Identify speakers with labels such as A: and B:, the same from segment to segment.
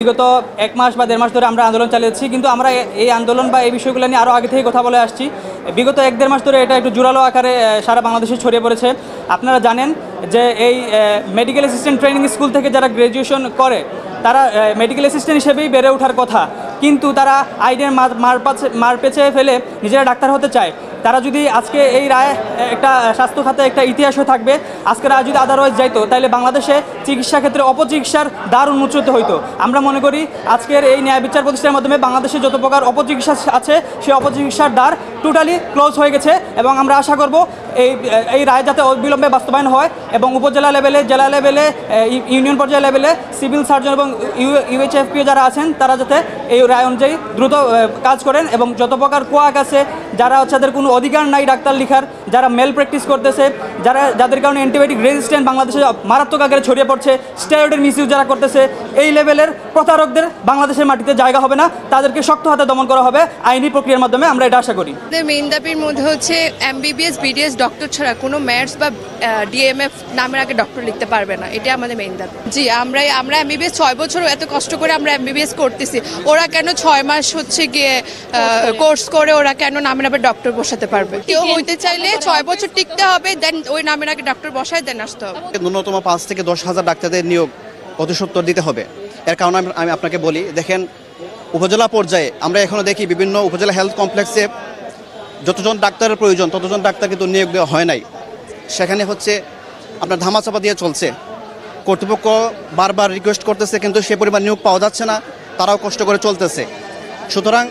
A: বিগত 1 মাস বা 1.5 মাস ধরে আমরা আন্দোলন চালিয়েছি, কিন্তু আমরা এই আন্দোলন বা এই বিষয়গুলো নিয়ে আরও আগে থেকে কথা বলে আসছি। বিগত 1-1.5 মাস ধরে এটা একটু জোরালো আকারে সারা বাংলাদেশে ছড়িয়ে পড়েছে। আপনারা জানেন যে এই মেডিকেল অ্যাসিস্ট্যান্ট ট্রেনিং স্কুল থেকে যারা গ্র্যাজুয়েশন করে তারা মেডিকেল অ্যাসিস্ট্যান্ট হিসেবেই বেড়ে ওঠার কথা, কিন্তু তারা আইনের মার পেছে ফেলে নিজেরা ডাক্তার হতে চায়। তারা যদি আজকে এই রায় একটা স্বাস্থ্য খাতে একটা ইতিহাস হয়ে থাকবে, আজকে রায় যদি আদারওয়াইজ যাইতো তাহলে বাংলাদেশে চিকিৎসা ক্ষেত্রে অপচিকিৎসার দ্বার উন্মোচিত হইতো। আমরা মনে করি আজকের এই ন্যায় বিচার প্রতিষ্ঠানের মাধ্যমে বাংলাদেশে যত প্রকার অপচিকিৎসা আছে সেই অপচিকিৎসার দ্বার টোটালি ক্লোজ হয়ে গেছে, এবং আমরা আশা করব এই রায় যাতে অবিলম্বে বাস্তবায়ন হয় এবং উপজেলা লেভেলে, জেলা লেভেলে, ইউনিয়ন পর্যায়ে লেভেলে সিভিল সার্জন এবং ইউএইচএফপিও যারা আছেন তারা যাতে এই রায় অনুযায়ী দ্রুত কাজ করেন, এবং যত প্রকার কোয়াক আছে, যারা তাদের কোনো অধিকার নাই ডাক্তার লেখার, যারা মেল প্র্যাকটিস করতেছে, যাদের কারণে অ্যান্টিবায়োটিক রেজিস্ট্যান্ট বাংলাদেশে মারাত্মক আকারে ছড়িয়ে পড়ছে, স্টেরয়েডের মিসইউজ যারা করতেছে, এই লেভেলের প্রতারকদের বাংলাদেশের মাটিতে জায়গা হবে না, তাদেরকে শক্ত হাতে দমন করা হবে আইনি প্রক্রিয়ার মাধ্যমে। আমরা এটা আশা করি।
B: মেইন দাবির মধ্যে হচ্ছে এমবিবিএস বিডিএস ডক্টর ছাড়া কোনো ম্যাথস বা ডিএমএফ নামের আগে ডক্টর লিখতে পারবে না, এটা আমাদের মেইন দাবি। জি, আমরা এমবিবিএস 6 বছর এত কষ্ট করে আমরা এমবিবিএস করতেছি, ওরা কেন 6 মাস হচ্ছে গিয়ে কোর্স করে ওরা কেন নামের আগে ডক্টর বসাতে পারবে? কেউ হইতে চাইলে 6 বছর টিকতে হবে, দেন ওই নামের আগে ডক্টর বসায় দেন আসতে হবে।
C: ন্যূনতম 5 থেকে 10 হাজার ডাক্তারদের নিয়োগ অতি সত্বর দিতে হবে। এর কারণে আমি আপনাকে বলি, দেখেন উপজেলা পর্যায়ে আমরা এখনো দেখি বিভিন্ন উপজেলা হেলথ কমপ্লেক্সে যতজন ডাক্তারের প্রয়োজন ততজন ডাক্তার কিন্তু নিয়োগ দেওয়া হয় নাই। সেখানে হচ্ছে আপনার ধামাচাপা দিয়ে চলছে। কর্তৃপক্ষ বারবার রিকোয়েস্ট করতেছে, কিন্তু সে পরিমাণ নিয়োগ পাওয়া যাচ্ছে না, তারাও কষ্ট করে চলতেছে। সুতরাং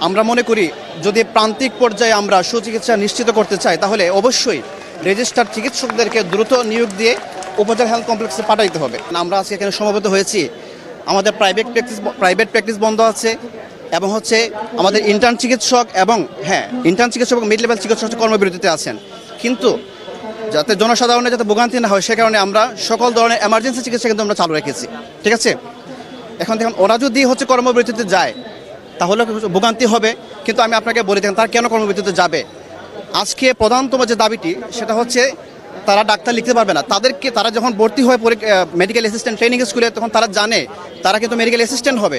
C: আমরা মনে করি যদি প্রান্তিক পর্যায়ে আমরা সুচিকিৎসা নিশ্চিত করতে চাই তাহলে অবশ্যই রেজিস্টার্ড চিকিৎসকদেরকে দ্রুত নিয়োগ দিয়ে উপজেলা হেলথ কমপ্লেক্সে পাঠাইতে হবে। আমরা আজকে এখানে সমবেত হয়েছি, আমাদের প্রাইভেট প্র্যাকটিস বন্ধ আছে, এবং হচ্ছে আমাদের ইন্টার্ন চিকিৎসক এবং মিড লেভেল চিকিৎসক কর্মবিরতিতে আছেন। কিন্তু যাতে জনসাধারণের যাতে ভোগান্তি না হয় সে কারণে আমরা সকল ধরনের এমার্জেন্সি চিকিৎসা কিন্তু আমরা চালু রেখেছি। ঠিক আছে, এখন দেখুন ওরা যদি হচ্ছে কর্মবিরতিতে যায় তাহলে ভোগান্তি হবে, কিন্তু আমি আপনাকে বলে দেখেন তারা কেন কর্মবিরতিতে যাবে। আজকে প্রধানতম যে দাবিটি সেটা হচ্ছে তারা ডাক্তার লিখতে পারবে না, তারা যখন ভর্তি হয় মেডিকেল অ্যাসিস্ট্যান্ট ট্রেনিং স্কুলে তখন তারা জানে তারা কিন্তু মেডিকেল অ্যাসিস্ট্যান্ট হবে,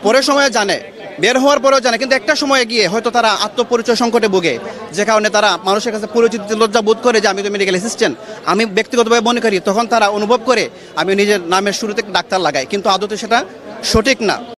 C: পরের সময়ে জানে, বের হওয়ার পরেও জানে, কিন্তু একটা সময়ে গিয়ে হয়তো তারা আত্মপরিচয় সংকটে ভোগে, যে কারণে তারা মানুষের কাছে পরিচিতি লজ্জা বোধ করে যে আমি তো মেডিকেল অ্যাসিস্ট্যান্ট। আমি ব্যক্তিগতভাবে মনে করি তখন তারা অনুভব করে আমি নিজের নামের শুরুতে ডাক্তার লাগাই, কিন্তু আদতে সেটা সঠিক না।